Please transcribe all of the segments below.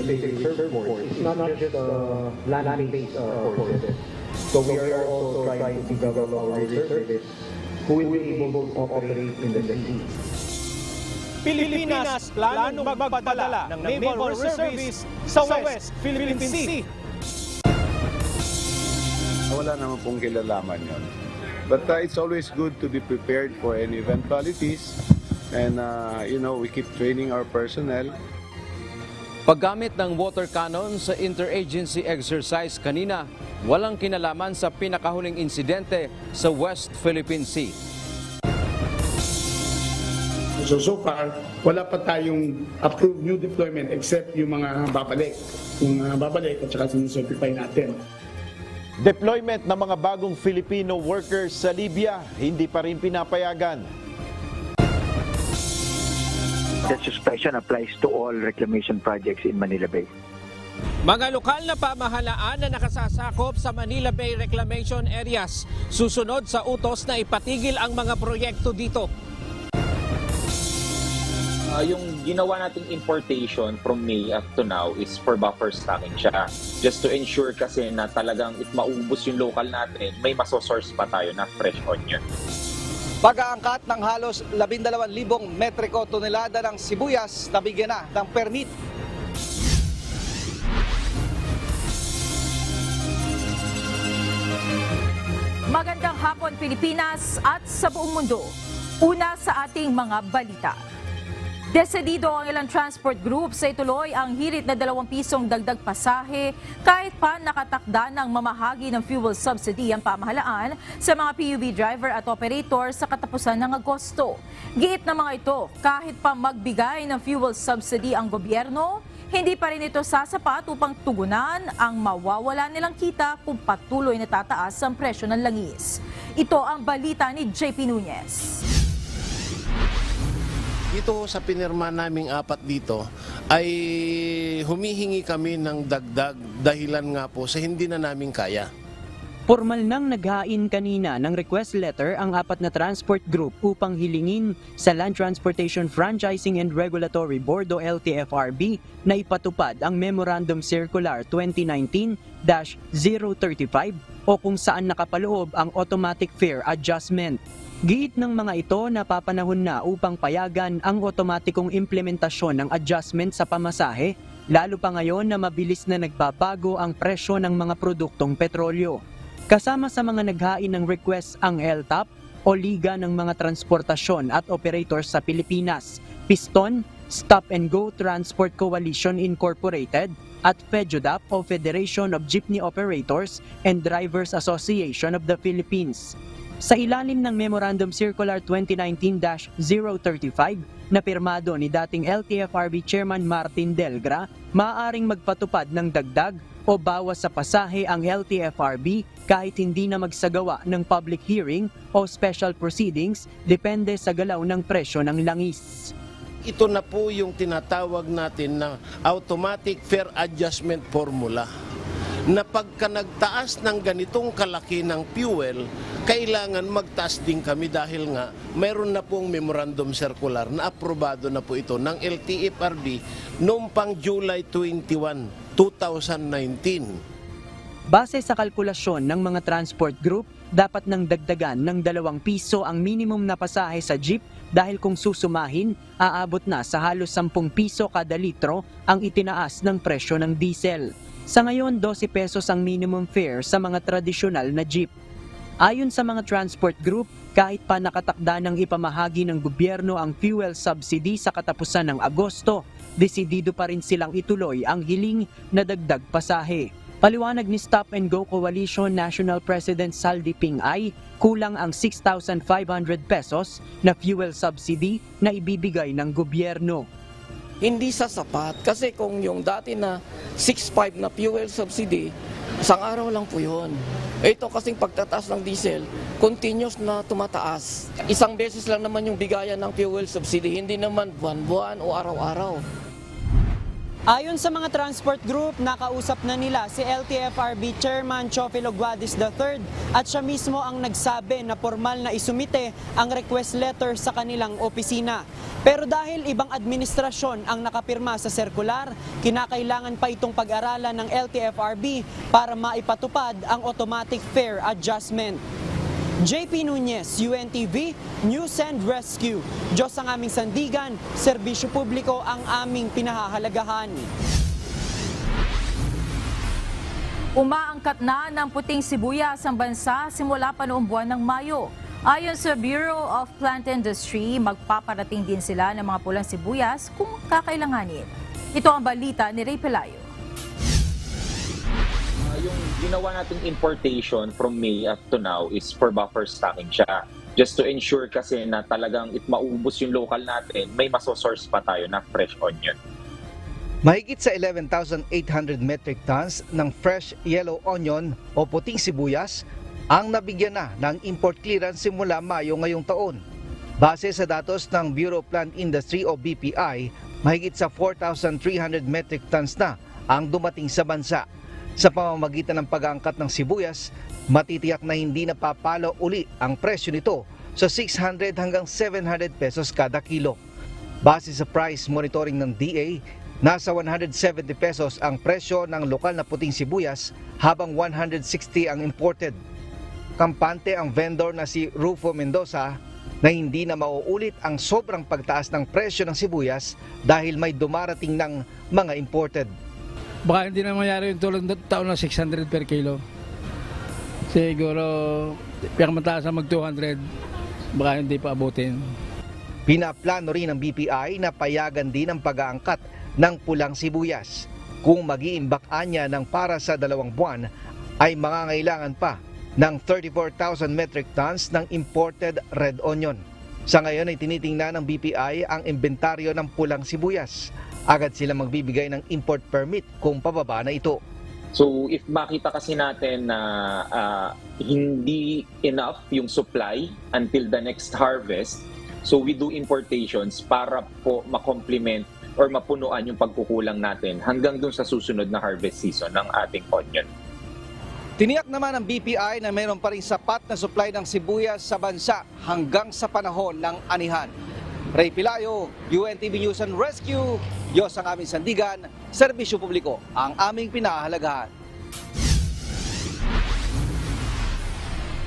basic reserve force. It's not just land-based forces. So we are also trying to develop our reservists who will be able to operate in the sea. Pilipinas planong magpadala ng Naval Reservice sa West Philippine Sea. Wala naman pong kilalaman yun. But it's always good to be prepared for any eventualities. And, we keep training our personnel. Paggamit ng water cannon sa interagency exercise kanina, walang kinalaman sa pinakahuling insidente sa West Philippine Sea. So far, wala pa tayong approved new deployment except yung mga babalik. Yung babalik at saka sinucertify natin. Deployment ng mga bagong Filipino workers sa Libya, hindi pa rin pinapayagan. The suspension applies to all reclamation projects in Manila Bay. Mga lokal na pamahalaan na nakasasakop sa Manila Bay Reclamation Areas, susunod sa utos na ipatigil ang mga proyekto dito. Yung ginawa nating importation from May up to now is for buffer stocking siya. Just to ensure kasi na talagang if maubos yung local natin, may masosource pa tayo na fresh onion. Pag-aangkat ng halos 12,000 metriko tonelada ng sibuyas na bigyan na ng permit. Magandang hapon Pilipinas at sa buong mundo. Una sa ating mga balita. Desidido ang ilang transport groups sa ituloy ang hirit na 2 pisong dagdag pasahe kahit pa nakatakda ng mamahagi ng fuel subsidy ang pamahalaan sa mga PUV driver at operator sa katapusan ng Agosto. Giit ng mga ito, kahit pa magbigay ng fuel subsidy ang gobyerno, hindi pa rin ito sasapat upang tugunan ang mawawala nilang kita kung patuloy na tataas ang presyo ng langis. Ito ang balita ni JP Nunez. Dito sa pinirma naming 4 dito ay humihingi kami ng dagdag dahilan nga po sa hindi na namin kaya. Formal nang naghain kanina ng request letter ang 4 na transport group upang hilingin sa Land Transportation Franchising and Regulatory Board o LTFRB na ipatupad ang Memorandum Circular 2019-035 o kung saan nakapaloob ang automatic fare adjustment. Giit ng mga ito na papanahon na upang payagan ang otomatikong implementasyon ng adjustment sa pamasahe, lalo pa ngayon na mabilis na nagbabago ang presyo ng mga produktong petrolyo. Kasama sa mga naghain ng request ang LTAP o Liga ng mga Transportasyon at Operators sa Pilipinas, Piston, Stop and Go Transport Coalition Incorporated at FEDUDAP o Federation of Jeepney Operators and Drivers Association of the Philippines. Sa ilalim ng Memorandum Circular 2019-035 na pirmado ni dating LTFRB Chairman Martin Delgra, maaaring magpatupad ng dagdag o bawas sa pasahe ang LTFRB kahit hindi na magsagawa ng public hearing o special proceedings depende sa galaw ng presyo ng langis. Ito na po yung tinatawag natin na automatic fare adjustment formula, na pagka nagtaas ng ganitong kalaki ng fuel, kailangan magtaas din kami dahil nga mayroon na pong memorandum circular na aprobado na po ito ng LTFRB noong pang July 21, 2019. Base sa kalkulasyon ng mga transport group, dapat nang dagdagan ng 2 piso ang minimum na pasahe sa jeep dahil kung susumahin, aabot na sa halos 10 piso kada litro ang itinaas ng presyo ng diesel. Sa ngayon, 12 pesos ang minimum fare sa mga tradisyonal na jeep. Ayon sa mga transport group, kahit pa nakatakda ng ipamahagi ng gobyerno ang fuel subsidy sa katapusan ng Agosto, desidido pa rin silang ituloy ang hiling na dagdag pasahe. Paliwanag ni Stop and Go Coalition National President Saldi Ping-ay, kulang ang 6,500 pesos na fuel subsidy na ibibigay ng gobyerno. Hindi sasapat kasi kung yung dati na 6.5 na fuel subsidy, isang araw lang po yun. Ito kasing pagtataas ng diesel, continuous na tumataas. Isang beses lang naman yung bigayan ng fuel subsidy, hindi naman buwan-buwan o araw-araw. Ayon sa mga transport group, nakausap na nila si LTFRB Chairman Chofi Loguadis III at siya mismo ang nagsabi na formal na isumite ang request letter sa kanilang opisina. Pero dahil ibang administrasyon ang nakapirma sa sirkular, kinakailangan pa itong pag-aralan ng LTFRB para maipatupad ang automatic fare adjustment. JP Nunez, UNTV, News and Rescue. Diyos ang aming sandigan, serbisyo publiko ang aming pinahahalagahan. Umaangkat na ng puting sibuyas ang bansa simula pa noong buwan ng Mayo. Ayon sa Bureau of Plant Industry, magpaparating din sila ng mga pulang sibuyas kung kakailanganin. Ito ang balita ni Ray Pelayo. Yung ginawa nating importation from May up to now is for buffer stocking siya. Just to ensure kasi na talagang maubos yung local natin, may masosource pa tayo na fresh onion. Mahigit sa 11,800 metric tons ng fresh yellow onion o puting sibuyas ang nabigyan na ng import clearance simula Mayo ngayong taon. Base sa datos ng Bureau of Plant Industry o BPI, mahigit sa 4,300 metric tons na ang dumating sa bansa. Sa pamamagitan ng pag-aangkat ng sibuyas, matitiyak na hindi napapalo uli ang presyo nito sa 600 hanggang 700 pesos kada kilo. Base sa price monitoring ng DA, nasa 170 pesos ang presyo ng lokal na puting sibuyas habang 160 ang imported. Kampante ang vendor na si Rufo Mendoza na hindi na mauulit ang sobrang pagtaas ng presyo ng sibuyas dahil may dumarating ng mga imported. Baka hindi na mangyari yung tulad ng taon na 600 per kilo. Siguro, pinakamataas na mag-200, baka hindi pa abutin. Pinaplano rin ng BPI na payagan din ang pag-aangkat ng pulang sibuyas. Kung mag-iimbak-an niya ng para sa 2 buwan, ay mangangailangan pa ng 34,000 metric tons ng imported red onion. Sa ngayon ay tinitingnan ng BPI ang inventaryo ng pulang sibuyas. Agad sila magbibigay ng import permit kung pababa na ito. So if makita kasi natin na hindi enough yung supply until the next harvest, so we do importations para po ma-complement or mapunuan yung pagkukulang natin hanggang dun sa susunod na harvest season ng ating onion. Tiniyak naman ng BPI na mayroon pa rin sapat na supply ng sibuyas sa bansa hanggang sa panahon ng anihan. Ray Pelayo, UNTV News and Rescue. Diyos ang aming sandigan, serbisyo publiko ang aming pinahahalagahan.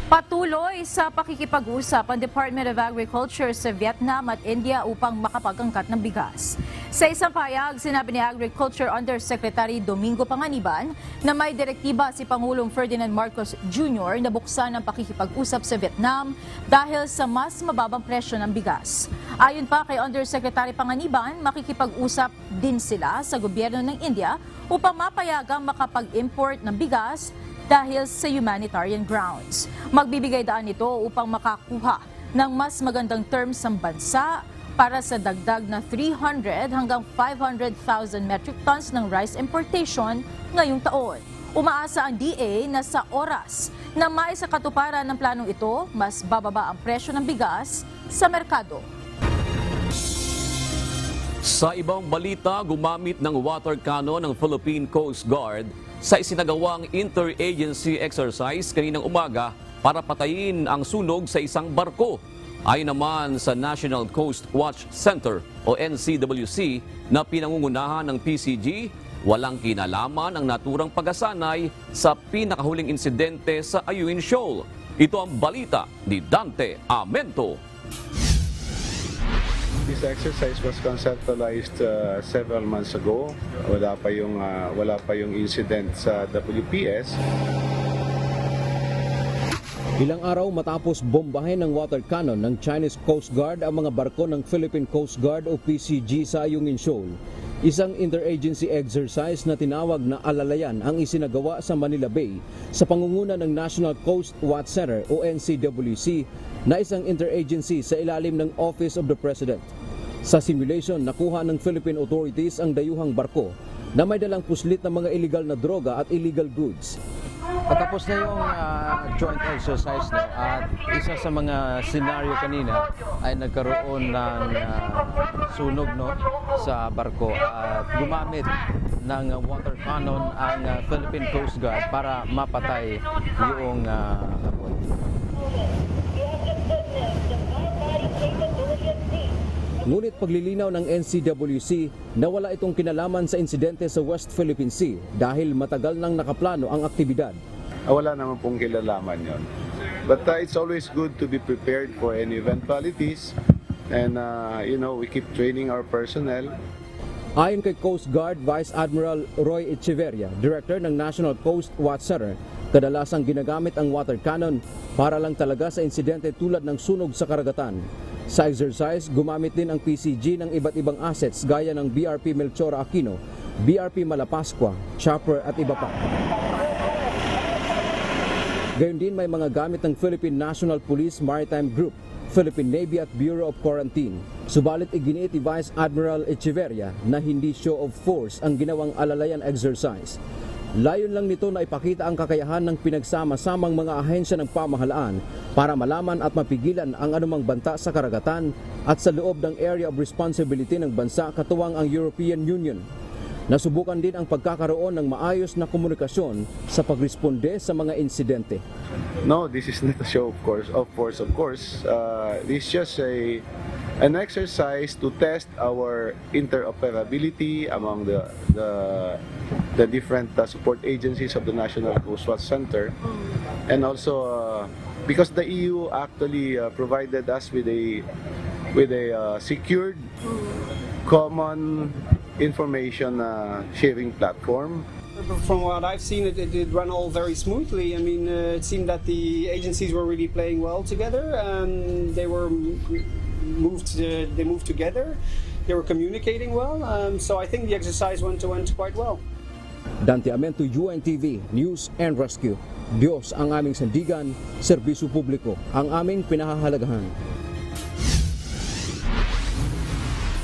Patuloy sa pakikipag-usap ang Department of Agriculture sa Vietnam at India upang makapag-angkat ng bigas. Sa isang pahayag, sinabi ni Agriculture Undersecretary Domingo Panganiban na may direktiba si Pangulong Ferdinand Marcos Jr. na buksan ang pakikipag-usap sa Vietnam dahil sa mas mababang presyo ng bigas. Ayon pa kay Undersecretary Panganiban, makikipag-usap din sila sa gobyerno ng India upang mapayagang makapag-import ng bigas dahil sa humanitarian grounds. Magbibigay daan ito upang makakuha ng mas magandang terms ang bansa para sa dagdag na 300 hanggang 500,000 metric tons ng rice importation ngayong taon. Umaasa ang DA na sa oras na maisakatuparan ng planong ito, mas bababa ang presyo ng bigas sa merkado. Sa ibang balita, gumamit ng water cannon ng Philippine Coast Guard sa isinagawang interagency exercise kaninang umaga para patayin ang sunog sa isang barko. Ayon naman sa National Coast Watch Center o NCWC na pinangungunahan ng PCG, walang kinalaman ang naturang pagkasanay sa pinakahuling insidente sa Ayungin Shoal. Ito ang balita ni Dante Amento. This exercise was conceptualized several months ago. Wala pa yung incident sa WPS. Ilang araw matapos bombahin ng water cannon ng Chinese Coast Guard ang mga barko ng Philippine Coast Guard o PCG sa Ayungin Shoal, isang interagency exercise na tinawag na Alalayan ang isinagawa sa Manila Bay sa pangunguna ng National Coast Watch Center o NCWC na isang interagency sa ilalim ng Office of the President. Sa simulation, nakuha ng Philippine authorities ang dayuhang barko na may dalang puslit ng mga illegal na droga at illegal goods. Patapos na yung joint exercise, no? At isa sa mga scenario kanina ay nagkaroon ng sunog, no, sa barko at gumamit ng water cannon ang Philippine Coast Guard para mapatay yung apoy. Ngunit paglilinaw ng NCWC na wala itong kinalaman sa insidente sa West Philippine Sea dahil matagal nang nakaplano ang aktibidad. Wala naman pong kinalaman yon. But it's always good to be prepared for any eventualities and we keep training our personnel. Ayon kay Coast Guard Vice Admiral Roy Echeverria, Director ng National Coast Watch Center, kadalasang ginagamit ang water cannon para lang talaga sa insidente tulad ng sunog sa karagatan. Sa exercise, gumamit din ang PCG ng iba't ibang assets gaya ng BRP Melchora Aquino, BRP Malapascua, chopper at iba pa. Gayon din may mga gamit ng Philippine National Police Maritime Group, Philippine Navy at Bureau of Quarantine. Subalit iginiit ni Vice Admiral Echeverria na hindi show of force ang ginawang alalayan exercise. Layon lang nito na ipakita ang kakayahan ng pinagsama-samang mga ahensya ng pamahalaan para malaman at mapigilan ang anumang banta sa karagatan at sa loob ng area of responsibility ng bansa katuwang ang European Union. Nasubukan din ang pagkakaroon ng maayos na komunikasyon sa pagresponde sa mga insidente. No, this is not a show of course. This is just an exercise to test our interoperability among the different support agencies of the National Coast Watch Center, and also because the EU actually provided us with a secured common information sharing platform. From what I've seen, it did run all very smoothly. I mean, it seemed that the agencies were really playing well together. They moved together. They were communicating well. So I think the exercise went quite well. Dante Amento, UNTV, News and Rescue. Diyos ang aming sandigan, serbisyo publiko ang aming pinahahalagahan.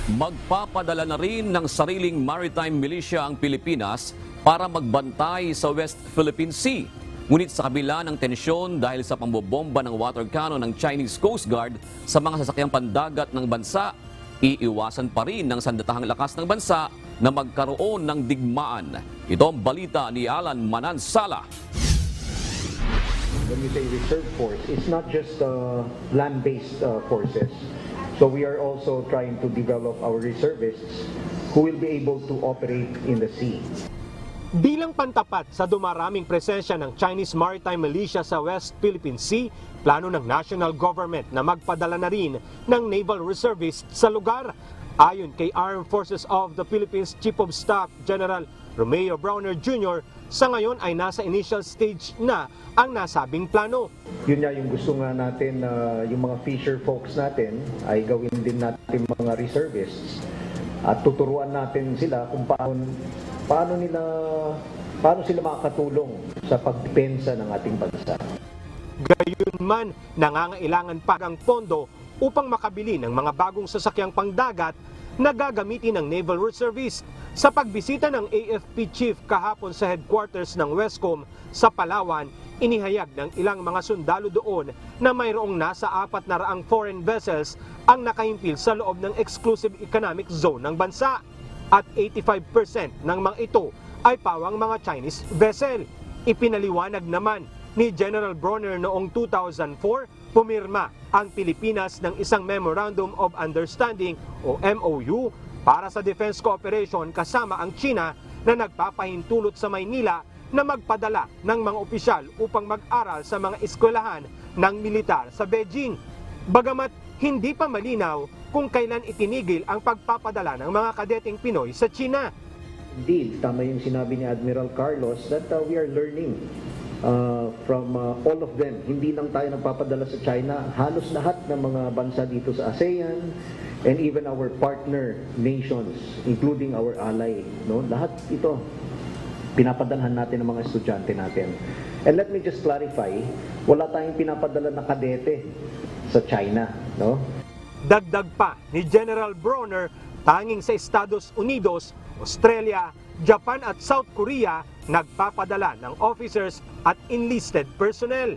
Magpapadala na rin ng sariling maritime militia ang Pilipinas para magbantay sa West Philippine Sea. Ngunit sa kabila ng tensyon dahil sa pambobomba ng water cannon ng Chinese Coast Guard sa mga sasakyang pandagat ng bansa, iiwasan pa rin ng sandatahang lakas ng bansa na magkaroon ng digmaan. Ito ang balita ni Alan Manansala. When we say reserve force, it's not just land-based forces. So we are also trying to develop our reservists who will be able to operate in the sea. Bilang pantapat sa dumaraming presensya ng Chinese Maritime Militia sa West Philippine Sea, plano ng national government na magpadala na rin ng naval reservists sa lugar. Ayon kay Armed Forces of the Philippines Chief of Staff General Romeo Browner Jr., sa ngayon ay nasa initial stage na ang nasabing plano. Yun nga yung gusto nga natin, yung mga fisher folks natin ay gawin din natin mga reservists at tuturuan natin sila kung paano sila makakatulong sa pagdepensa ng ating bansa. Gayunman, nangangailangan pa ang pondo upang makabili ng mga bagong sasakyang pangdagat na gagamitin ng Naval Reservists. Sa pagbisita ng AFP Chief kahapon sa headquarters ng Westcom sa Palawan, inihayag ng ilang mga sundalo doon na mayroong nasa 400 foreign vessels ang nakahimpil sa loob ng exclusive economic zone ng bansa. At 85% ng mga ito ay pawang mga Chinese vessel. Ipinaliwanag naman ni General Bronner noong 2004, pumirma ang Pilipinas ng isang Memorandum of Understanding o MOU para sa defense cooperation kasama ang China na nagpapahintulot sa Maynila na magpadala ng mga opisyal upang mag-aral sa mga eskwelahan ng militar sa Beijing. Bagamat hindi pa malinaw kung kailan itinigil ang pagpapadala ng mga kadeteng Pinoy sa China. Indeed, tama yung sinabi ni Admiral Carlos that we are learning from all of them. Hindi lang tayo nagpapadala sa China, halos lahat ng mga bansa dito sa ASEAN and even our partner nations, including our ally. No? Lahat ito, pinapadalhan natin ng mga estudyante natin. And let me just clarify, wala tayong pinapadala na kadete sa China. No? Dagdag pa ni General Bronner, tanging sa Estados Unidos, Australia, Japan at South Korea nagpapadala ng officers at enlisted personnel.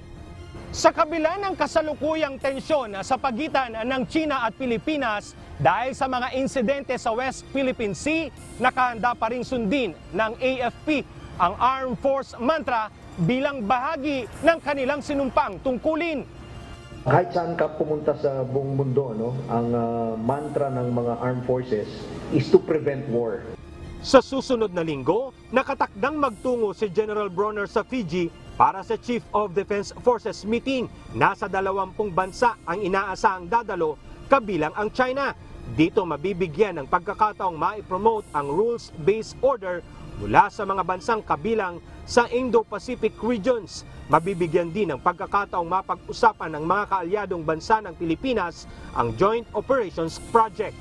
Sa kabila ng kasalukuyang tensyon sa pagitan ng China at Pilipinas dahil sa mga insidente sa West Philippine Sea, nakahanda pa rin sundin ng AFP ang Armed Force Mantra bilang bahagi ng kanilang sinumpang tungkulin. Kahit saan ka pumunta sa buong mundo, ang mantra ng mga armed forces is to prevent war. Sa susunod na linggo, nakatakdang magtungo si General Bronner sa Fiji para sa Chief of Defense Forces meeting. Nasa 20 bansa ang inaasahang dadalo, kabilang ang China. Dito mabibigyan ng pagkakataong ma-promote ang rules-based order mula sa mga bansang kabilang sa Indo-Pacific regions. Mabibigyan din ng pagkakataong mapag-usapan ng mga kaalyadong bansa ng Pilipinas ang Joint Operations Project.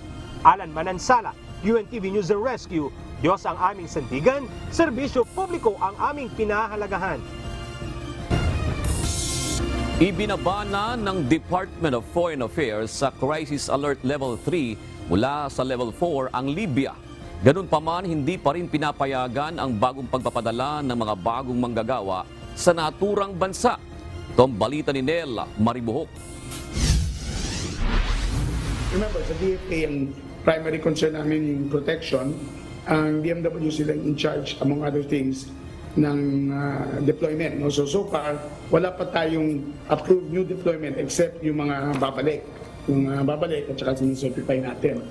Alan Manansala, UNTV News and Rescue. Diyos ang aming sandigan, serbisyo publiko ang aming pinahalagahan. Ibinaba ng Department of Foreign Affairs sa Crisis Alert Level 3 mula sa Level 4 ang Libya. Ganun pa man, hindi pa rin pinapayagan ang bagong pagpapadala ng mga bagong manggagawa sa naturang bansa. Ito ang balita ni Nel Maribuhok. Remember, sa DFA, ang primary concern namin yung protection. Ang DMW sila in charge, among other things, ng deployment. So far, wala pa tayong approved new deployment except yung mga babalik. Yung babalik at saka sinucertify natin.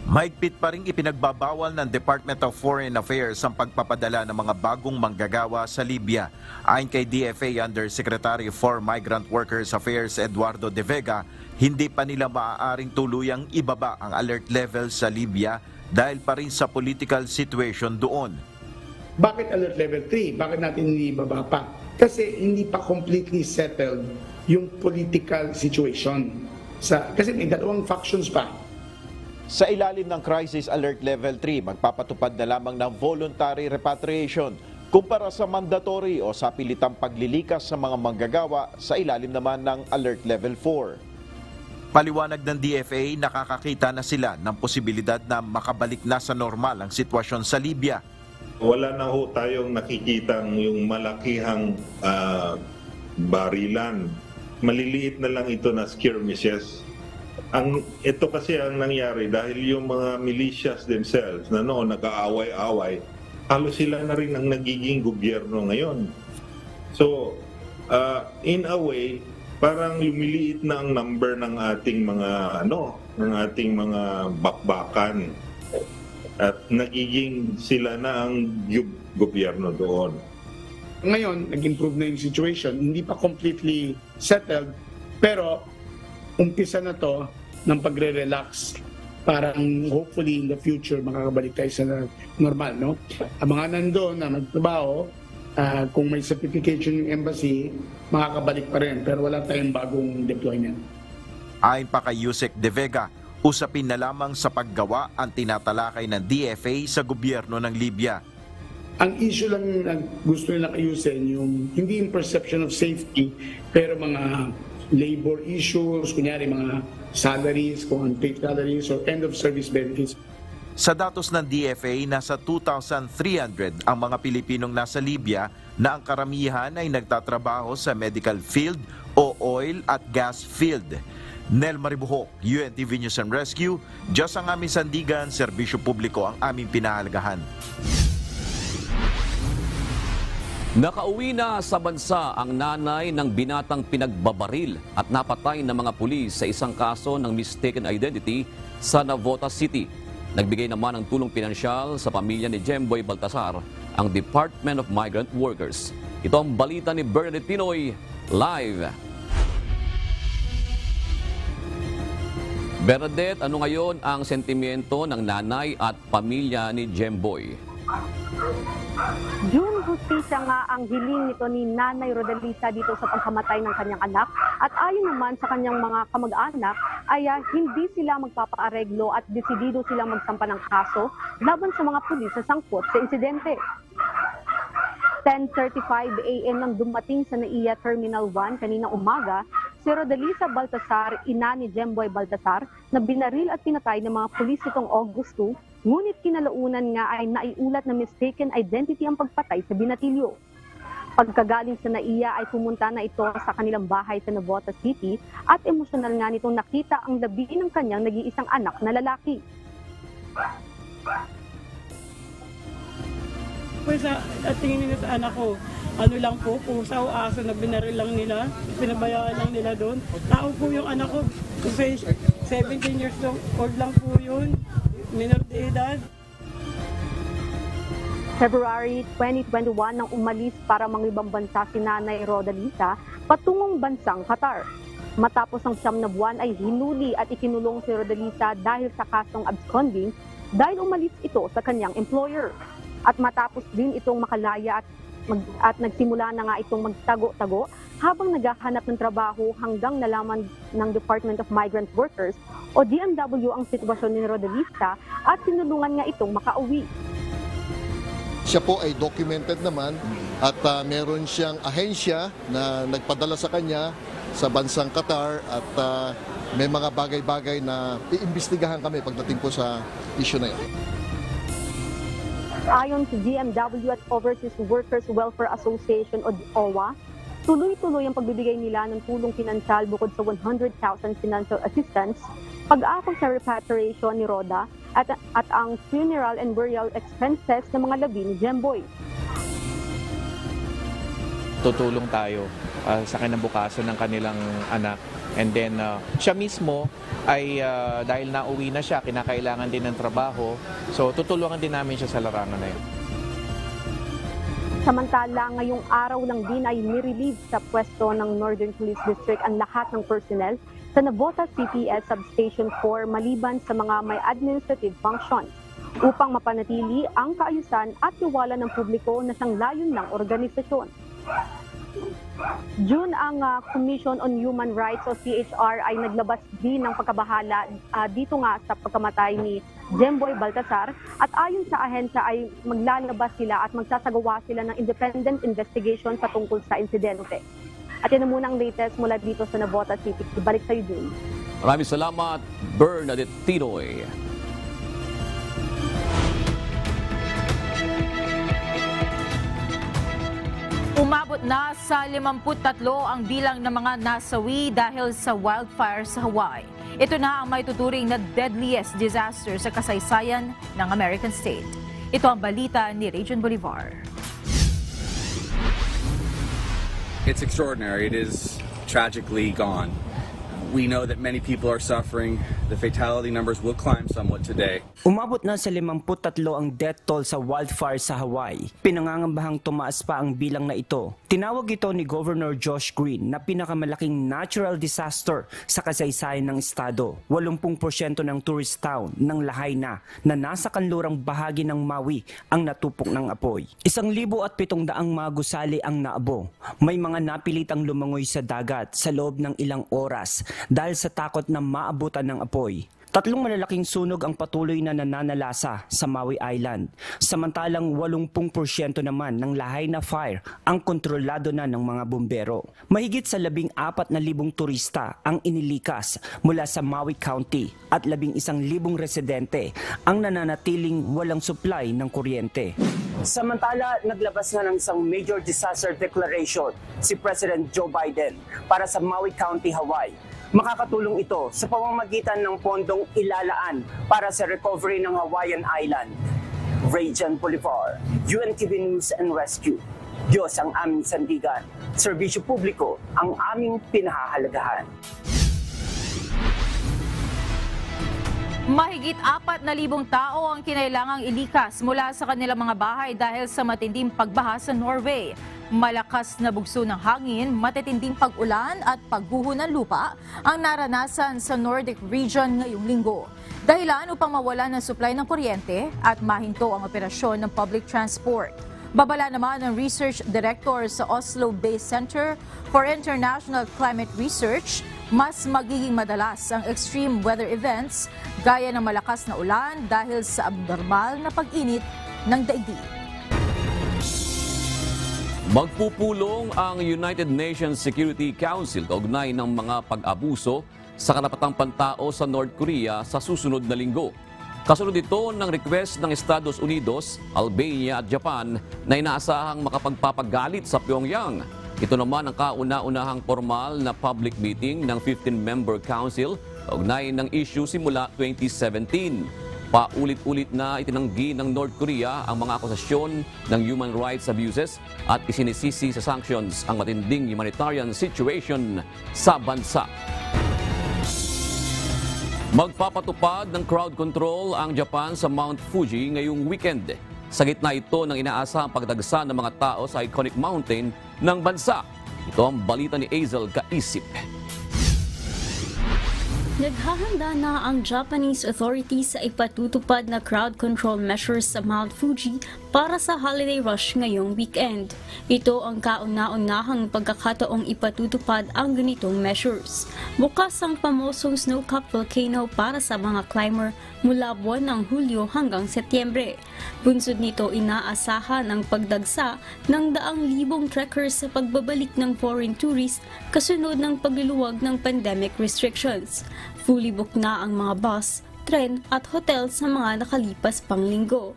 Mahigpit pa rin ipinagbabawal ng Department of Foreign Affairs ang pagpapadala ng mga bagong manggagawa sa Libya. Ayon kay DFA Undersecretary for Migrant Workers Affairs Eduardo De Vega, hindi pa nila maaaring tuluyang ibaba ang alert level sa Libya dahil pa rin sa political situation doon. Bakit alert level 3? Bakit natin hindi ibaba pa? Kasi hindi pa completely settled yung political situation. Kasi may dalawang factions pa. Sa ilalim ng Crisis Alert Level 3, magpapatupad na lamang ng voluntary repatriation kumpara sa mandatory o sa pilitang paglilikas sa mga manggagawa sa ilalim naman ng Alert Level 4. Paliwanag ng DFA, nakakakita na sila ng posibilidad na makabalik na sa normal ang sitwasyon sa Libya. Wala na ho tayong nakikitang yung malakihang barilan. Maliliit na lang ito na skirmishes. Ito kasi ang nangyari dahil yung mga militias themselves na noon nag-aaway-away, halos sila na rin ang nagiging gobyerno ngayon. So, in a way, parang lumiliit na ang number ng ating mga bakbakan at nagiging sila na ang gobyerno doon. Ngayon, nag-improve na yung situation. Hindi pa completely settled, pero umpisa na to ng pagre-relax. Parang hopefully in the future makakabalik tayo sa normal, no? Ang mga nandoon na nagtrabaho, kung may certification yung embassy, makakabalik pa rin, pero wala tayong bagong deployment. Ayon pa kay Yusek De Vega, usapin na lamang sa paggawa ang tinatalakay ng DFA sa gobyerno ng Libya. Ang issue lang na gusto nila ayusin, yung hindi yung perception of safety, pero mga labor issues, kunyari mga salaries, kung unpaid salaries or end of service benefits. Sa datos ng DFA, nasa 2,300 ang mga Pilipinong nasa Libya na ang karamihan ay nagtatrabaho sa medical field o oil at gas field. Nel Maribuhok, UNTV News and Rescue. Diyos ang aming sandigan, serbisyo publiko ang aming pinahalagahan. Nakauwi na sa bansa ang nanay ng binatang pinagbabaril at napatay ng mga pulis sa isang kaso ng mistaken identity sa Navotas City. Nagbigay naman ng tulong pinansyal sa pamilya ni Jemboy Baltasar ang Department of Migrant Workers. Ito ang balita ni Bernadette Pinoy, live. Bernadette, ano ngayon ang sentimiento ng nanay at pamilya ni Jemboy? June, hustisya nga ang hiling nito ni Nanay Rodelisa dito sa pagkamatay ng kanyang anak at ayon naman sa kanyang mga kamag-anak ay hindi sila magpapaareglo at desidido silang magsampa ng kaso laban sa mga pulis na sangkot sa insidente. 10:35 AM nang dumating sa NAIA Terminal 1 kaninang umaga si Rodelisa Baltasar, ina ni Jemboy Baltasar, na binaril at pinatay ng mga pulis nitong August 2 Ngunit kinalaunan nga ay naiulat na mistaken identity ang pagpatay sa binatilyo. Pagkagaling sa NAIA ay pumunta na ito sa kanilang bahay sa Navotas City at emosyonal nga nitong nakita ang labi ng kanyang nag-iisang anak na lalaki. Pues at tingin nila sa anak ko, ano lang po, pusa o aso na binaril lang nila, pinabayaan lang nila doon. Tao po yung anak ko, kasi 17 years old lang po yun, minor de edad. February 2021 nang umalis para mangibang bansa si Nanay Rodalisa patungong bansang Qatar. Matapos ang 9 na buwan ay hinuli at ikinulong si Rodalisa dahil sa kasong absconding dahil umalis ito sa kanyang employer. At matapos din itong makalaya at nagsimula na nga itong magtago-tago habang naghahanap ng trabaho hanggang nalaman ng Department of Migrant Workers o DMW ang sitwasyon ni Rodalisa at sinulungan nga itong makauwi. Siya po ay documented naman at meron siyang ahensya na nagpadala sa kanya sa bansang Qatar at may mga bagay-bagay na iimbestigahan kami pagdating po sa issue na yun. Ayon sa DMW at Overseas Workers Welfare Association o OWA, tuloy-tuloy ang pagbibigay nila ng tulong pinansyal bukod sa 100,000 financial assistance, pag-akong sa repatriation ni Roda at ang funeral and burial expenses ng mga labi ni Jemboy. Tutulong tayo sa kinabukasan ng kanilang anak. And then siya mismo ay dahil nauwi na siya, kinakailangan din ng trabaho. So tutulungan din namin siya sa larangan na yun. Samantala, ngayong araw lang din ay nirelieve sa pwesto ng Northern Police District ang lahat ng personnel sa Navotas CPS Substation 4 maliban sa mga may administrative functions upang mapanatili ang kaayusan at tiwala ng publiko na siyang layon ng organisasyon. June, ang Commission on Human Rights o CHR ay naglabas din ng pagkabahala dito nga sa pagkamatay ni Jemboy Baltasar at ayon sa ahensya ay maglalabas sila at magsasagawa sila ng independent investigation patungkol sa insidente. At yan na muna ang latest mula dito sa Navotas City. Ibalik sa iyo, June. Maraming salamat, Bernadette Tinoy. Umabot na sa 53 ang bilang ng mga nasawi dahil sa wildfire sa Hawaii. Ito na ang may tuturing na deadliest disaster sa kasaysayan ng American state. Ito ang balita ni Region Bolivar. It's extraordinary. It is tragically gone. We know that many people are suffering. The fatality numbers will climb somewhat today. Umabot na sa 53 ang death toll sa wildfire sa Hawaii. Pinangangambahang tumaas pa ang bilang na ito. Tinawag ito ni Governor Josh Green na pinakamalaking natural disaster sa kasaysayan ng estado. 80% ng tourist town ng Lahaina na nasa kanlurang bahagi ng Maui ang natupok ng apoy. 1,700 mga gusali ang naabo. May mga napilitang lumangoy sa dagat sa loob ng ilang oras dahil sa takot na maabutan ng apoy. 3 malalaking sunog ang patuloy na nananalasa sa Maui Island. Samantalang 80% naman ng Lahaina fire ang kontrolado na ng mga bumbero. Mahigit sa 14,000 turista ang inilikas mula sa Maui County at 11,000 residente ang nananatiling walang supply ng kuryente. Samantala, naglabas na ng isang major disaster declaration si President Joe Biden para sa Maui County, Hawaii. Makakatulong ito sa pamamagitan ng pondong ilalaan para sa recovery ng Hawaiian Island. Region Bolivar, UNTV News and Rescue. Diyos ang aming sandigan. Serbisyo publiko ang aming pinahahalagahan. Mahigit 4,000 tao ang kinailangang ilikas mula sa kanilang mga bahay dahil sa matinding pagbaha sa Norway. Malakas na bugso ng hangin, matitinding pag-ulan at pagguho ng lupa ang naranasan sa Nordic region ngayong linggo. Dahilan upang mawalan ng supply ng kuryente at mahinto ang operasyon ng public transport. Babala naman ng Research Director sa Oslo-based Center for International Climate Research, mas magiging madalas ang extreme weather events gaya ng malakas na ulan dahil sa abnormal na pag-init ng daigdig. Magpupulong ang United Nations Security Council kaugnay ng mga pag-abuso sa karapatang pantao sa North Korea sa susunod na linggo. Kasunod ito ng request ng Estados Unidos, Albania at Japan na inaasahang makapagpapagalit sa Pyongyang. Ito naman ang kauna-unahang formal na public meeting ng 15-member council kaugnay ng issue simula 2017. Paulit-ulit na itinanggi ng North Korea ang mga akusasyon ng human rights abuses at isinisisi sa sanctions ang matinding humanitarian situation sa bansa. Magpapatupad ng crowd control ang Japan sa Mount Fuji ngayong weekend. Sa gitna ito ng inaasahang pagdagsa ng mga tao sa iconic mountain ng bansa. Ito ang balita ni Azel Kaisip. Naghahanda na ang Japanese authorities sa ipatutupad na crowd control measures sa Mount Fuji para sa holiday rush ngayong weekend. Ito ang kauna-unahang pagkakataong ipatutupad ang ganitong measures. Bukas ang pamosong snow-capped volcano para sa mga climber mula buwan ng Hulyo hanggang Setyembre. Bunsod nito inaasahan ang pagdagsa ng daang libong trekkers sa pagbabalik ng foreign tourists kasunod ng pagluluwag ng pandemic restrictions. Fully booked na ang mga bus, tren at hotel sa mga nakalipas pang linggo.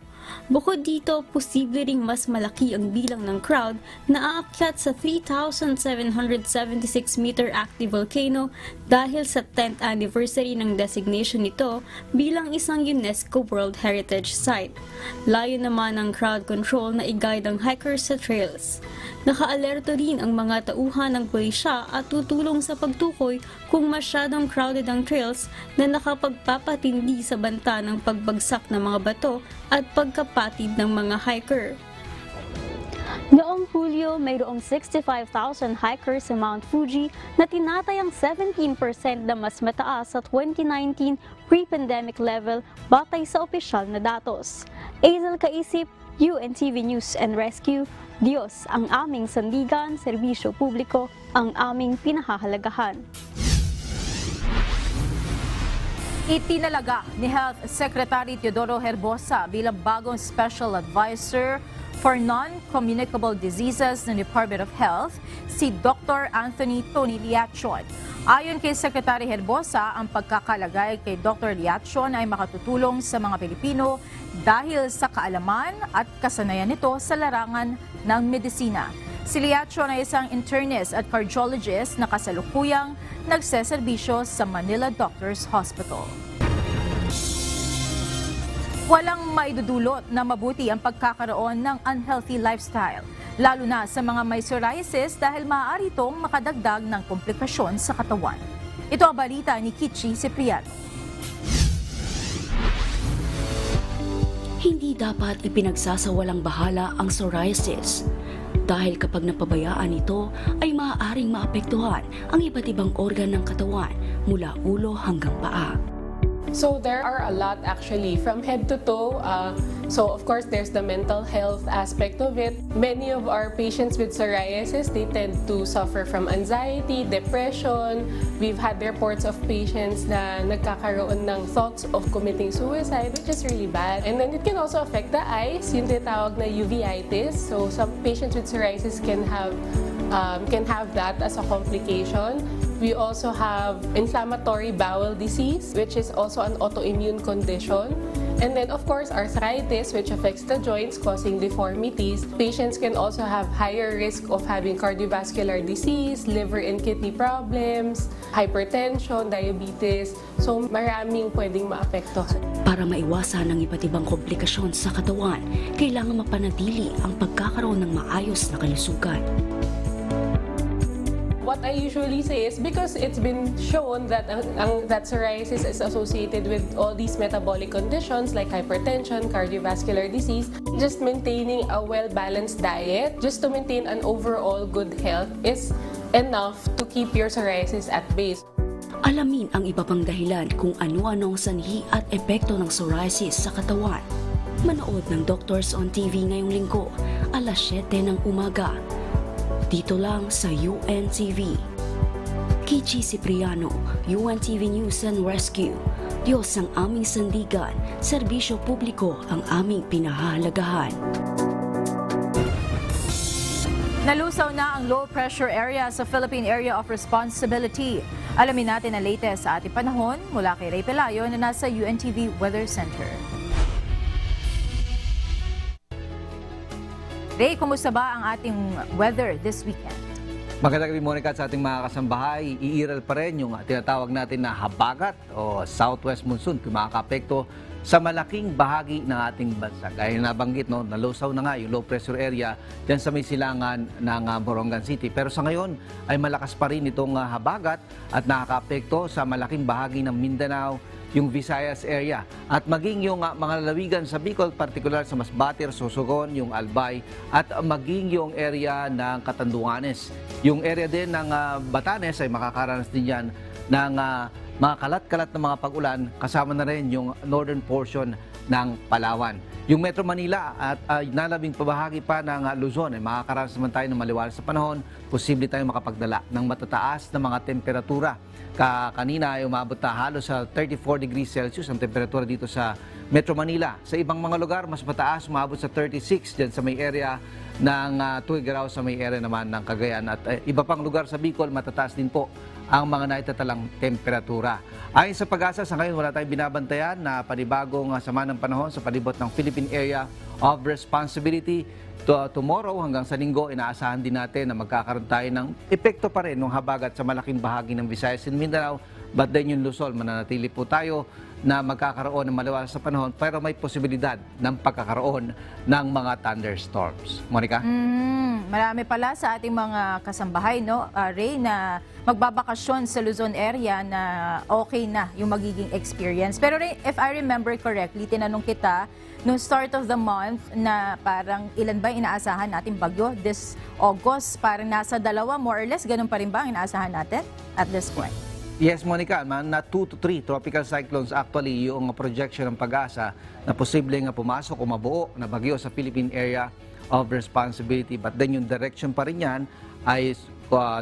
Bukod dito, posible ring mas malaki ang bilang ng crowd na aakyat sa 3,776-meter active volcano dahil sa 10th anniversary ng designation nito bilang isang UNESCO World Heritage Site. Layo naman ng crowd control na i-guide ang hikers sa trails. Nakaalerto rin ang mga tauhan ng pulisya at tutulong sa pagtukoy kung masyadong crowded ang trails na nakapagpapatindi sa banta ng pagbagsak ng mga bato at pagkapatid ng mga hiker. Noong Hulyo, mayroong 65,000 hikers sa Mount Fuji na tinatayang 17% na mas mataas sa 2019 pre-pandemic level batay sa opisyal na datos. Azel Kaisip, UNTV News and Rescue. Diyos ang aming sandigan, serbisyo publiko ang aming pinahahalagahan. Itinalaga ni Health Secretary Teodoro Herbosa bilang bagong Special Advisor for Non-Communicable Diseases ng Department of Health si Dr. Anthony Tony Liachon. Ayon kay Secretary Herbosa, ang pagkakalagay kay Dr. Liachon ay makatutulong sa mga Pilipino dahil sa kaalaman at kasanayan nito sa larangan ng medisina. Si Liachon ay isang internist at cardiologist na kasalukuyang nagseserbisyo sa Manila Doctors Hospital. Walang maidudulot na mabuti ang pagkakaroon ng unhealthy lifestyle, lalo na sa mga may psoriasis dahil maaari itong makadagdag ng komplikasyon sa katawan. Ito ang balita ni Kichi Cipriano. Hindi dapat ipinagsasawalang bahala ang psoriasis dahil kapag napabayaan ito ay maaaring maapektuhan ang iba't ibang organ ng katawan mula ulo hanggang paa. So there are a lot actually from head to toe. So of course there's the mental health aspect of it. Many of our patients with psoriasis, they tend to suffer from anxiety, depression. We've had reports of patients na nagkakaroon ng thoughts of committing suicide, which is really bad. And then it can also affect the eyes, yung tinatawag na uveitis. So some patients with psoriasis can have that as a complication. We also have inflammatory bowel disease, which is also an autoimmune condition. And then, of course, arthritis, which affects the joints, causing deformities. Patients can also have higher risk of having cardiovascular disease, liver and kidney problems, hypertension, diabetes. So, maraming pwedeng maapektuhan. Para maiwasan ang iba't ibang komplikasyon sa katawan, kailangan mapanatili ang pagkakaroon ng maayos na kalusugan. What I usually say is because it's been shown that that psoriasis is associated with all these metabolic conditions like hypertension, cardiovascular disease, just maintaining a well-balanced diet just to maintain an overall good health is enough to keep your psoriasis at bay. Alamin ang iba pang dahilan kung ano-ano ang sanhi at epekto ng psoriasis sa katawan. Manood ng Doctors on TV ngayong linggo, alas 7 ng umaga. Dito lang sa UNTV. Kichi Cipriano, UNTV News and Rescue. Diyos ang aming sandigan, serbisyo publiko ang aming pinahahalagahan. Nalusaw na ang low pressure area sa Philippine Area of Responsibility. Alamin natin ang latest sa ating panahon mula kay Ray Pelayo na nasa UNTV Weather Center. Ray, kumusta ba ang ating weather this weekend? Magandang gabi, Monica, sa ating mga kasambahay. Iiral pa rin yung tinatawag natin na habagat o southwest monsoon kung makaka-apekto sa malaking bahagi ng ating bansa. Gaya nabanggit, no, nalusaw na nga yung low pressure area dyan sa may silangan ng Borongan City. Pero sa ngayon ay malakas pa rin itong habagat at nakaka-apekto sa malaking bahagi ng Mindanao, yung Visayas area at maging yung mga lalawigan sa Bicol, particular sa Masbate, Sorsogon, yung Albay at maging yung area ng Catanduanes. Yung area din ng Batanes ay makakaranas din yan ng mga kalat-kalat na mga pag-ulan, kasama na rin yung northern portion ng Palawan. Yung Metro Manila at nalabing pabahagi pa ng Luzon ay makakaranas naman tayo ng maliwalas sa panahon. Posible tayong makapagdala ng matataas na mga temperatura. Kanina ay umabot na halos sa 34 degrees Celsius ang temperatura dito sa Metro Manila. Sa ibang mga lugar, mas mataas, umabot sa 36 dyan sa may area ng Tuguegarao, sa may area naman ng Cagayan. At iba pang lugar sa Bicol, matataas din po ang mga naitatalang temperatura. Ayon sa Pag-asa, sa ngayon wala tayong binabantayan na panibagong sama ng panahon sa palibot ng Philippine Area of Responsibility. Tomorrow hanggang sa linggo, inaasahan din natin na magkakaroon tayo ng epekto pa rin ng habagat sa malaking bahagi ng Visayas and Mindanao. But then yung Luzon, mananatili po tayo na magkakaroon ng maliwalas sa panahon pero may posibilidad ng pagkakaroon ng mga thunderstorms. Monica? Marami pala sa ating mga kasambahay, no, Ray, na magbabakasyon sa Luzon area na okay na yung magiging experience. Pero Ray, if I remember correctly, tinanong kita noong start of the month na parang ilan ba inaasahan natin bagyo this August? Parang nasa 2 more or less, ganun pa rin ba ang inaasahan natin at this point? Yes, Monica, na 2 to 3 tropical cyclones actually yung projection ng Pag-asa na posibleng pumasok o mabuo na bagyo sa Philippine Area of Responsibility. But then yung direction pa rin yan ay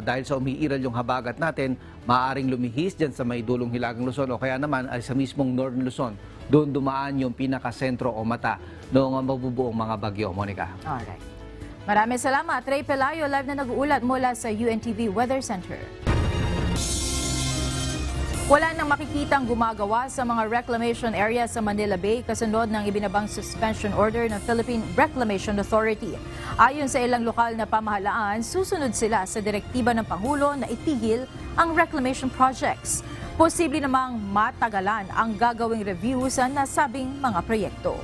dahil sa umiiral yung habagat natin, maaaring lumihis dyan sa may dulong Hilagang Luzon o kaya naman ay sa mismong Northern Luzon. Doon dumaan yung pinakasentro o mata noong mabubuong mga bagyo, Monica. Alright. Maraming salamat. Ray Pelayo, live na nag-uulat mula sa UNTV Weather Center. Wala nang makikitang gumagawa sa mga reclamation area sa Manila Bay kasunod ng ibinabang suspension order ng Philippine Reclamation Authority. Ayon sa ilang lokal na pamahalaan, susunod sila sa direktiba ng Pangulo na itigil ang reclamation projects. Posible namang matagalan ang gagawing review sa nasabing mga proyekto.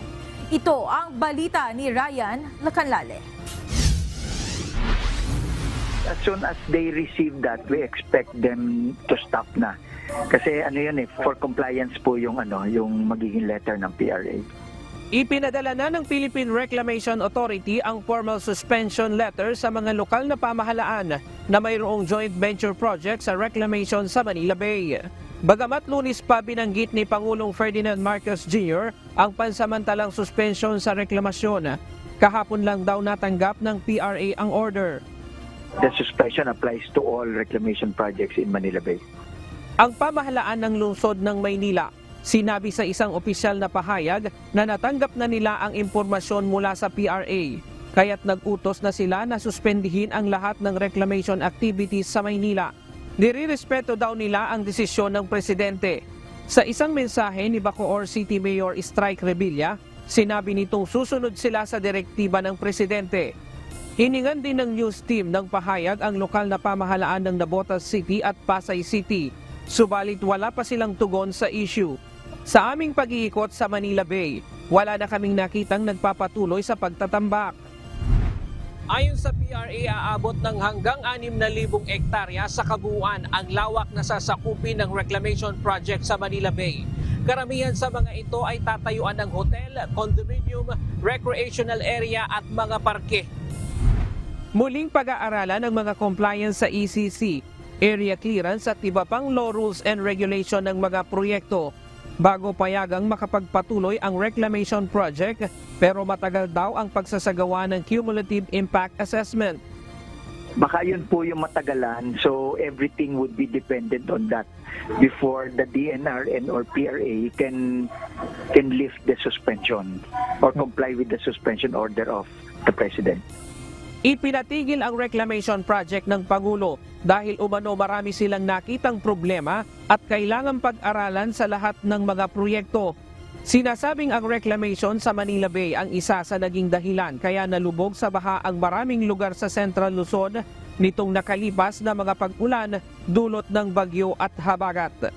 Ito ang balita ni Ryan Lacanlale. As soon as they receive that, we expect them to stop na. Kasi for compliance po yung magiging letter ng PRA. Ipinadala na ng Philippine Reclamation Authority ang formal suspension letter sa mga lokal na pamahalaan na mayroong joint venture project sa reclamation sa Manila Bay. Bagamat Lunes pa binanggit ni Pangulong Ferdinand Marcos Jr. ang pansamantalang suspension sa reklamasyon, kahapon lang daw natanggap ng PRA ang order. The suspension applies to all reclamation projects in Manila Bay. Ang pamahalaan ng lungsod ng Maynila, sinabi sa isang opisyal na pahayag na natanggap na nila ang impormasyon mula sa PRA, kaya't nag-utos na sila na suspendihin ang lahat ng reclamation activities sa Maynila. Nirirespeto daw nila ang desisyon ng presidente. Sa isang mensahe ni Bacoor City Mayor Strike Revilla, sinabi nitong susunod sila sa direktiba ng presidente. Hiningan din ng news team ng pahayag ang lokal na pamahalaan ng Navotas City at Pasay City. Subalit wala pa silang tugon sa issue. Sa aming pag-iikot sa Manila Bay, wala na kaming nakitang nagpapatuloy sa pagtatambak. Ayon sa PRA, aabot ng hanggang 6,000 hektarya sa kabuuan ang lawak na sasakupin ng reclamation project sa Manila Bay. Karamihan sa mga ito ay tatayuan ng hotel, condominium, recreational area at mga parke. Muling pag-aaralan ng mga compliance sa ECC, area clearance at iba pang law rules and regulation ng mga proyekto bago payagang makapagpatuloy ang reclamation project, pero matagal daw ang pagsasagawa ng cumulative impact assessment. Baka yun po yung matagalan, so everything would be dependent on that before the DNR and or PRA can lift the suspension or comply with the suspension order of the President. Ipinatigil ang reclamation project ng Pangulo dahil umano marami silang nakitang problema at kailangang pag-aralan sa lahat ng mga proyekto. Sinasabing ang reclamation sa Manila Bay ang isa sa naging dahilan kaya nalubog sa baha ang maraming lugar sa Central Luzon nitong nakalipas na mga pag-ulan dulot ng bagyo at habagat.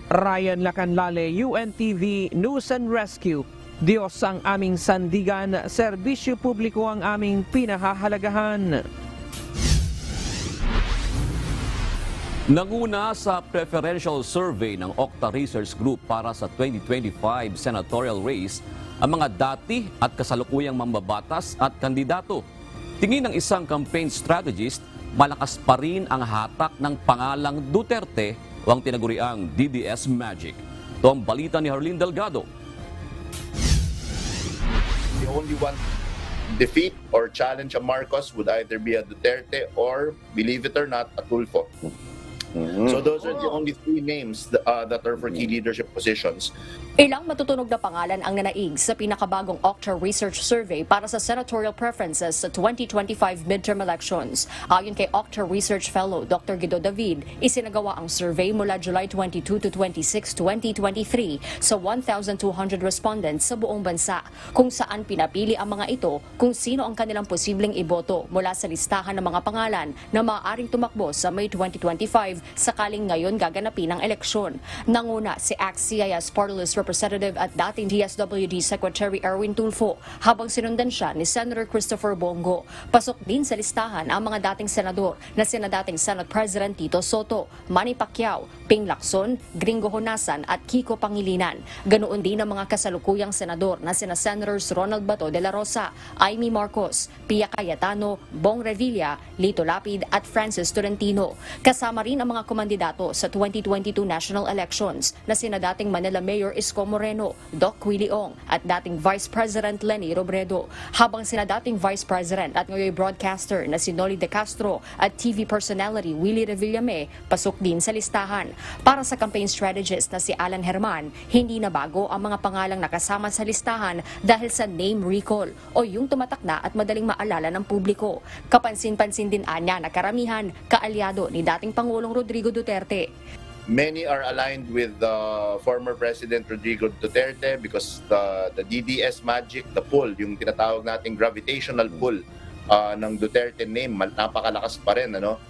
Ryan Lacanlale, UNTV News and Rescue. Diyos ang aming sandigan, serbisyo publiko ang aming pinahahalagahan. Nanguna sa preferential survey ng Octa Research Group para sa 2025 senatorial race ang mga dati at kasalukuyang mambabatas at kandidato. Tingin ng isang campaign strategist, malakas pa rin ang hatak ng pangalang Duterte o ang tinaguriang DDS Magic. Ito ang balita ni Harleen Delgado. The only one defeat or challenge a Marcos would either be a Duterte or, believe it or not, a Tulfo. So those are the only three names that are for key leadership positions. Ilang matutunog na pangalan ang nanaig sa pinakabagong Octa Research Survey para sa senatorial preferences sa 2025 midterm elections. Ayon kay Octa Research Fellow Dr. Guido David, isinagawa ang survey mula July 22 to 26, 2023 sa 1,200 respondents sa buong bansa, kung saan pinapili ang mga ito kung sino ang kanilang posibleng iboto mula sa listahan ng mga pangalan na maaaring tumakbo sa May 2025 sakaling ngayon gaganapin ang eleksyon. Nanguna si ACT-CIS Party List Representative at dating DSWD Secretary Erwin Tulfo habang sinundan siya ni Senator Christopher Bongo. Pasok din sa listahan ang mga dating senador na sina dating Senate President Tito Soto, Manny Pacquiao, Ping Lacson, Gringo Honasan at Kiko Pangilinan. Ganoon din ang mga kasalukuyang senador na sina Senators Ronald Bato de la Rosa, Amy Marcos, Pia Cayetano, Bong Revilla, Lito Lapid at Francis Tolentino. Kasama rin ang mga komandidato sa 2022 national elections na sina dating Manila Mayor Isko Moreno, Doc Willie Ong at dating Vice President Lenny Robredo, habang sina dating Vice President at ngayon broadcaster na si Noli De Castro at TV personality Willie Revillame pasok din sa listahan. Para sa campaign strategist na si Alan Herman, hindi na bago ang mga pangalang nakasama sa listahan dahil sa name recall o yung tumatak na at madaling maalala ng publiko. Kapansin-pansin din anya na karamihan kaalyado ni dating Pangulong Rodrigo Duterte. Many are aligned with former President Rodrigo Duterte because the DDS Magic, the pull, yung tinatawag nating gravitational pull ng Duterte name, napakalakas pa rin, ano?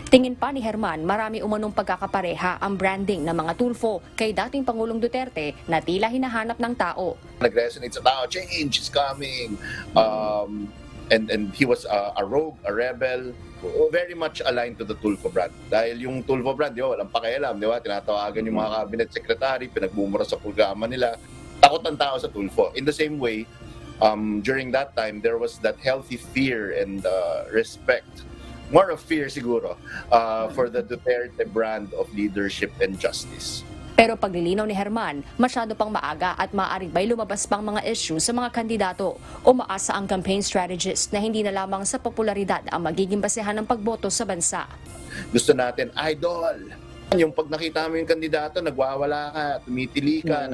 Tingin pa ni Herman, marami umanong pagkakapareha ang branding ng mga Tulfo kay dating Pangulong Duterte na tila hinahanap ng tao. Nag-resonate sa tao, change is coming. And he was a rogue, a rebel, very much aligned to the Tulfo brand. Dahil yung Tulfo brand, di ba, walang pakialam, di ba? Tinatawagan yung mga cabinet secretary, pinagbumura sa programa nila. Takot ang tao sa Tulfo. In the same way, during that time, there was that healthy fear and respect, more of fear siguro, for the Duterte brand of leadership and justice. Pero paglilinaw ni Herman, masyado pang maaga at maaaring may lumabas pang mga issue sa mga kandidato. Umaasa ang campaign strategist na hindi na lamang sa popularidad ang magiging basehan ng pagboto sa bansa. Gusto natin, idol! Yung pag nakita mo yung kandidato, nagwawala ka, tumitili ka,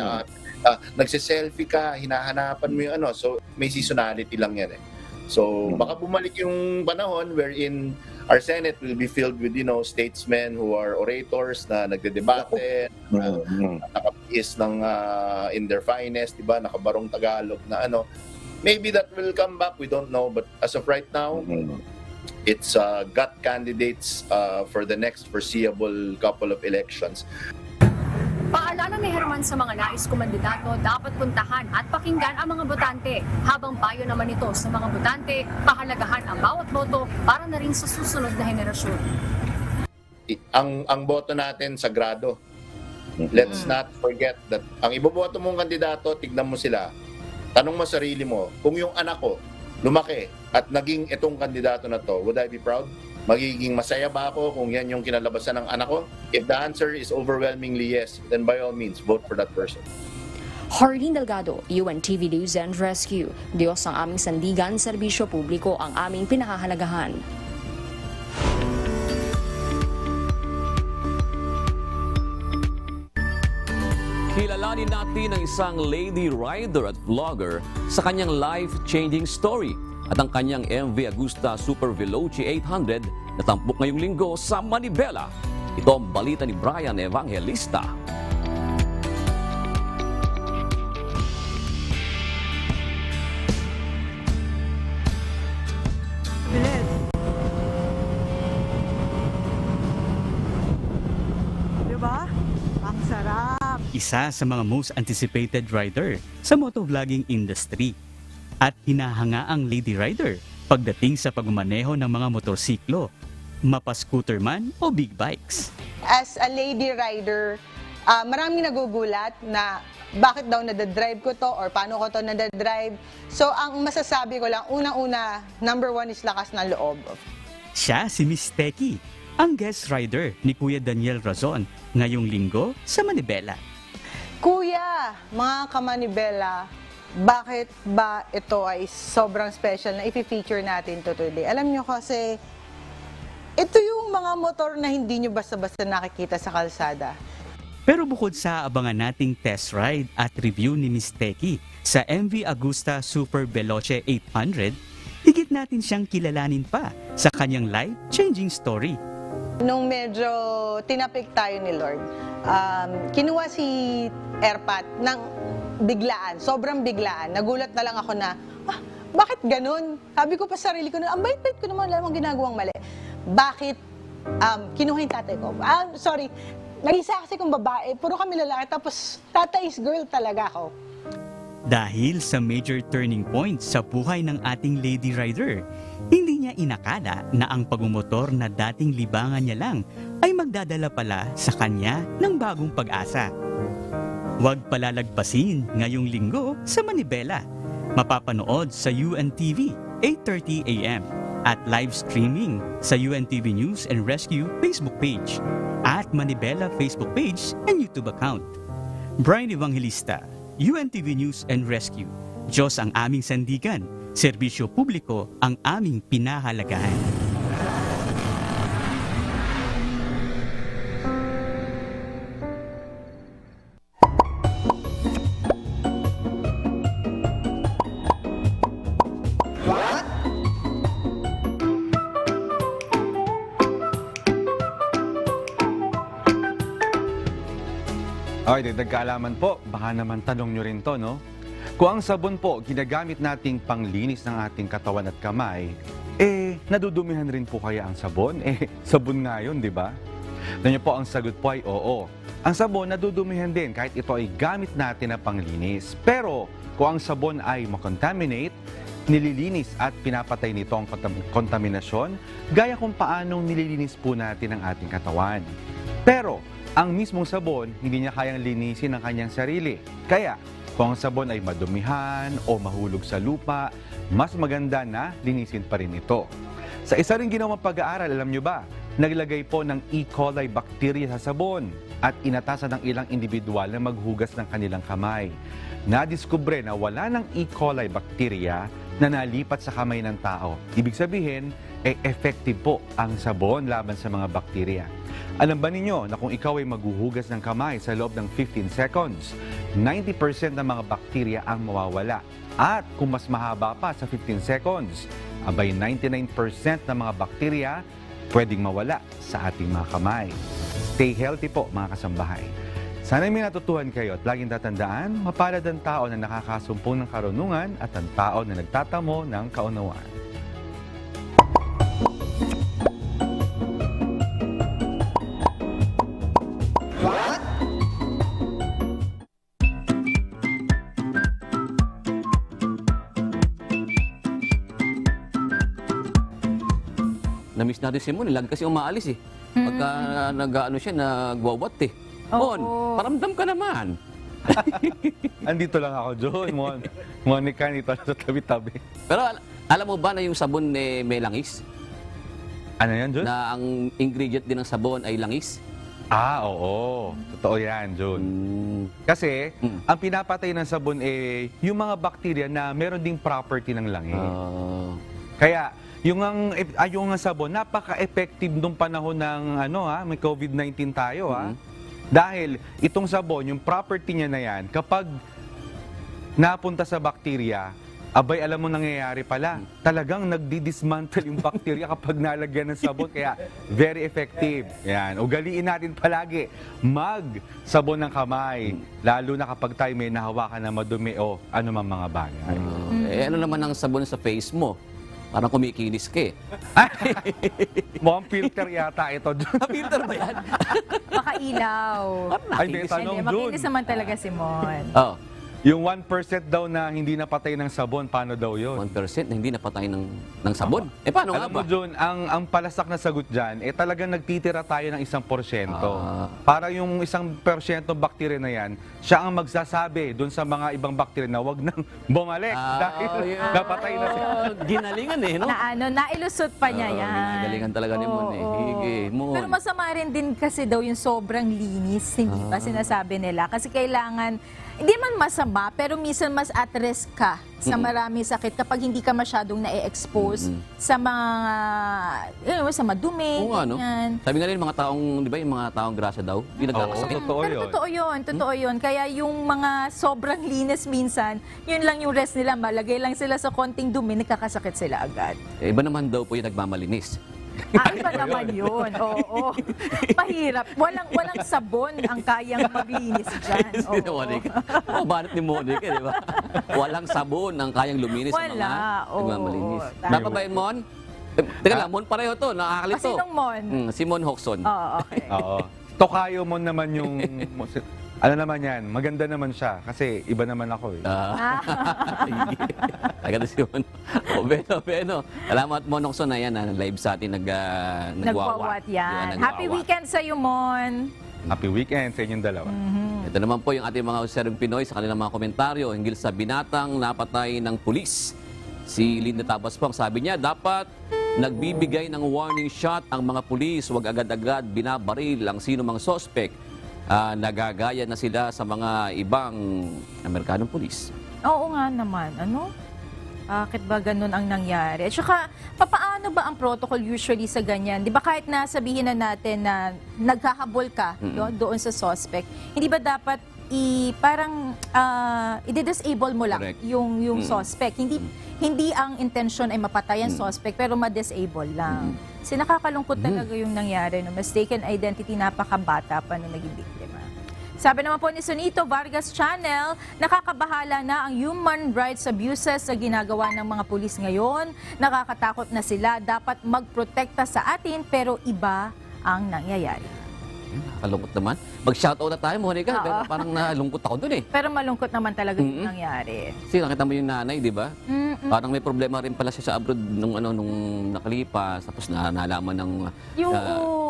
nagsiselfie ka, hinahanapan mo yung ano. So may seasonality lang yan eh. So baka bumalik yung panahon wherein our Senate will be filled with, statesmen who are orators na nagdedebate, nakapis ng in their finest, diba? Nakabarong Tagalog na ano. Maybe that will come back, we don't know. But as of right now, it's gut candidates for the next foreseeable couple of elections. Paalala ni Herman sa mga nais kumandidato, dapat puntahan at pakinggan ang mga botante. Habang payo naman ito sa mga botante, pahalagahan ang bawat boto para na rin sa susunod na henerasyon. Ang boto natin sagrado. Let's not forget that ang iboboto mong kandidato, tignan mo sila. Tanong mo sarili mo, kung yung anak ko lumaki at naging itong kandidato na to, would I be proud? Magiging masaya ba ako kung yan yung kinalabasan ng anak ko? If the answer is overwhelmingly yes, then by all means, vote for that person. Harleen Delgado, UNTV News and Rescue. Diyos ang aming sandigan, serbisyo publiko ang aming pinahahalagahan. Kilalanin natin ang isang lady rider at vlogger sa kanyang life-changing story. at ang kanyang MV Agusta Super Veloce 800 na tampok ngayong linggo sa Manibela. Ito ang balita ni Brian Evangelista. Diba? Ang sarap. Isa sa mga most anticipated rider sa motovlogging industry at hinahanga ang lady rider pagdating sa pagmamaneho ng mga motorsiklo, mapa-scooter man o big bikes. As a lady rider, maraming nagugulat na bakit daw nadadrive ko to or paano ko to nadadrive. So ang masasabi ko lang, unang-una, number one is lakas ng loob. Siya si Miss Teki, ang guest rider ni Kuya Daniel Razon ngayong linggo sa Manibela. Kuya, mga kamanibela, bakit ba ito ay sobrang special na i-feature natin to today? Alam nyo kasi, ito yung mga motor na hindi nyo basta-basta nakikita sa kalsada. Pero bukod sa abangan nating test ride at review ni Miss Teki sa MV Agusta Super Veloce 800, higit natin siyang kilalanin pa sa kanyang life-changing story. Nung medyo tinapik tayo ni Lord, kinuha si Airpat ng biglaan, sobrang biglaan. Nagulat na lang ako na, bakit ganun? Sabi ko pa sa sarili ko na, ang bait-bait ko naman, wala namang ginagawang mali. Bakit kinuha yung tatay ko? Sorry, nag-isa kasi kong babae, puro kami lalaki, tapos tatay's girl talaga ako. Dahil sa major turning point sa buhay ng ating lady rider, hindi niya inakala na ang pagmumotor na dating libangan niya lang ay magdadala pala sa kanya ng bagong pag-asa. Huwag palalagpasin ngayong linggo sa Manibela. Mapapanood sa UNTV 8:30 AM at live streaming sa UNTV News and Rescue Facebook page at Manibela Facebook page and YouTube account. Brian Evangelista, UNTV News and Rescue. Diyos ang aming sandigan, serbisyo publiko ang aming pinahalagahan. Okay, dagdag kaalaman po, baka naman tanong nyo rin to, no? Kung ang sabon po ginagamit nating panglinis ng ating katawan at kamay, nadudumihan rin po kaya ang sabon? Sabon nga yun, di ba? Nanyo po, ang sagot po ay oo. Ang sabon nadudumihan din kahit ito ay gamit natin na panglinis. Pero kung ang sabon ay makontaminate, nililinis at pinapatay nito ang kontaminasyon, gaya kung paanong nililinis po natin ang ating katawan. Pero ang mismong sabon, hindi niya kayang linisin ang kanyang sarili. Kaya, kung ang sabon ay madumihan o mahulog sa lupa, mas maganda na linisin pa rin ito. Sa isa rin ginawang pag-aaral, alam nyo ba, naglagay po ng E. coli bacteria sa sabon at inatasan ng ilang individual na maghugas ng kanilang kamay. Nadiskubre na wala ng E. coli bacteria na nalipat sa kamay ng tao. Ibig sabihin, effective po ang sabon laban sa mga bakterya. Alam ba ninyo na kung ikaw ay maghuhugas ng kamay sa loob ng 15 seconds, 90% ng mga bakterya ang mawawala. At kung mas mahaba pa sa 15 seconds, abay 99% ng mga bakterya pwedeng mawala sa ating mga kamay. Stay healthy po mga kasambahay. Sana may natutuhan kayo at laging tatandaan, mapalad ang tao na nakakasumpong ng karunungan at ang tao na nagtatamo ng kaunawaan. Na-miss natin si Mon, lagi kasi umaalis eh. Pagka nag-ano siya, nagwawat eh. Mon, paramdam ka naman. Andito lang ako, John. Monica, nito sa tabi-tabi. Pero alam mo ba na yung sabon may langis? Ano yan, John? Na ang ingredient din ng sabon ay langis? Oo. Totoo yan, John. Kasi, ang pinapatay ng sabon yung mga bakterya na meron ding property ng langis. Kaya, yung sabon, napaka-effective nung panahon ng may COVID-19 tayo. Dahil itong sabon, yung property niya na yan, kapag napunta sa bakterya, Abay, alam mo nangyayari pala. Talagang nagdi-dismantle yung bacteria kapag nalagyan ng sabon. Kaya very effective. Yan. Ugaliin natin palagi mag-sabon ng kamay. Lalo na kapag tayo may nahawakan na madumi o ano man mga bagay. Ano naman ang sabon sa face mo? Parang kumikinis ka eh. Mukhang filter yata ito. Filter ba yan? Baka ilaw. Ay, may tanong dun. Makinis naman talaga si Mon. Oh. Yung 1% daw na hindi napatay ng sabon, paano daw yun? 1% na hindi napatay ng sabon? Eh, paano nga Alam ba? mo, Jun, ang palasak na sagot dyan, talagang nagtitira tayo ng 1%. Para yung 1% bacteria na yan, siya ang magsasabi dun sa mga ibang bacteria na wag nang bumalik dahil napatay na siya. Ginalingan eh, no? Nailusot pa niya yan. Galingan talaga ni Mon eh. Hige, Mon. Pero masama rin din kasi daw yung sobrang linis, hindi ba sinasabi nila? Kasi kailangan, hindi man masama, pero minsan mas at risk ka sa maraming sakit kapag hindi ka masyadong na-expose sa mga, sa madumi. Oo nga, no? Sabi nga rin, mga taong, di ba, yung mga taong grasa daw, hindi nagkakasakit. Pero totoo yun. Kaya yung mga sobrang linis minsan, yun lang yung rest nila, malagay lang sila sa konting dumi, nagkakasakit sila agad. Eh, iba naman daw po yung nagmamalinis. Iba naman yun. Oo. Mahirap. Walang sabon ang kayang maglinis dyan. Si Monica. Banat ni Monica, di ba? Walang sabon ang kayang luminis sa mga nagmamalinis. Napabayan, Mon? Teka lang, Mon pareho to. Nakakalito. Sinong Mon? Si Mon Hoxon. Oo, okay. Oo. Tokayo mo naman yung... Ano naman yan, maganda naman siya kasi iba naman ako eh. Agad si Mon. Beno. Salamat, Mon Hoxon, na yan, live sa atin nagwawat yan. Happy weekend sa iyo, Mon. Happy weekend sa inyong dalawa. Ito naman po yung ating mga userong Pinoy sa kanilang mga komentaryo hinggil sa binatang napatay ng pulis. Si Linda Tabas po, sabi niya, dapat nagbibigay ng warning shot ang mga pulis, huwag agad-agad binabaril ang sino mang sospek. Nagagaya na sila sa mga ibang Amerikanong pulis. Oo nga naman. Bakit ba ganun ang nangyari? At saka, paano ba ang protocol usually sa ganyan? Di ba kahit na sabihin na natin na naghahabol ka doon sa suspect, hindi ba dapat parang i-disable mo lang yung suspect? Hindi ang intention ay mapatay ang suspect, pero ma-disable lang. Kasi nakakalungkot talaga yung nangyari. No? Mistaken identity, napakabata pa nung naging biktima. Sabi naman po ni Sonito Vargas Channel, nakakabahala na ang human rights abuses sa ginagawa ng mga pulis ngayon. Nakakatakot na sila. Dapat magprotekta sa atin, pero iba ang nangyayari. Nakakalungkot naman. Mag-shoutout na tayo, Monica. Pero parang nalungkot ako dun eh. Pero malungkot naman talaga yung nangyari. Kasi nakita mo yung nanay, di ba? Parang may problema rin pala siya sa abroad nung nakalipas. Tapos nalaman ng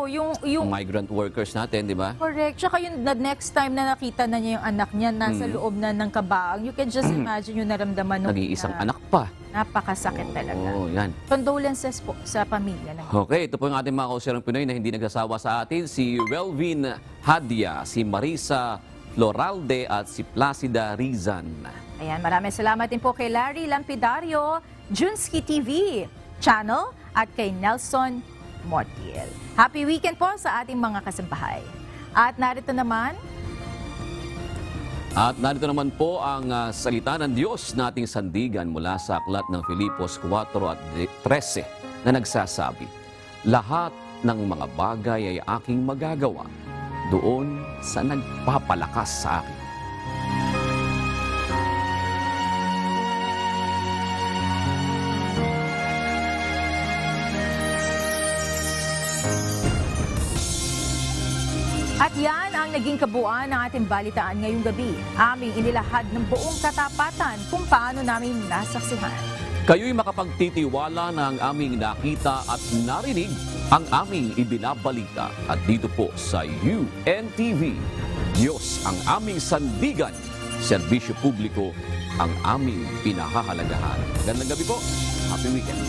yung migrant workers natin, di ba? Correct. Tsaka yung the next time na nakita na niya yung anak niya, nasa loob na ng kabaang, you can just imagine yung naramdaman nung nag-iisang anak pa. Napakasakit talaga. Oo, yan. Condolences po sa pamilya. Okay, ito po yung ating mga kauserang Pinoy na hindi nagsasawa sa atin. Si Welvin Hadia, si Marisa Floralde at si Placida Rizan. Ayan, maraming salamat din po kay Larry Lampidario, Junski TV channel at kay Nelson Mortiel. Happy weekend po sa ating mga kasambahay. At narito naman po ang salita ng Diyos na ating sandigan mula sa aklat ng Filipos 4:13 na nagsasabi, lahat ng mga bagay ay aking magagawa doon sa nagpapalakas sa akin. At yan ang naging kabuuan ng ating balitaan ngayong gabi. Aming inilahad ng buong katapatan kung paano namin nasaksihan. Kayo'y makapagtitiwala na ang aming nakita at narinig ang aming ibinabalita. At dito po sa UNTV, Diyos ang aming sandigan, serbisyo publiko ang aming pinahahalagahan. Magandang gabi po. Happy weekend.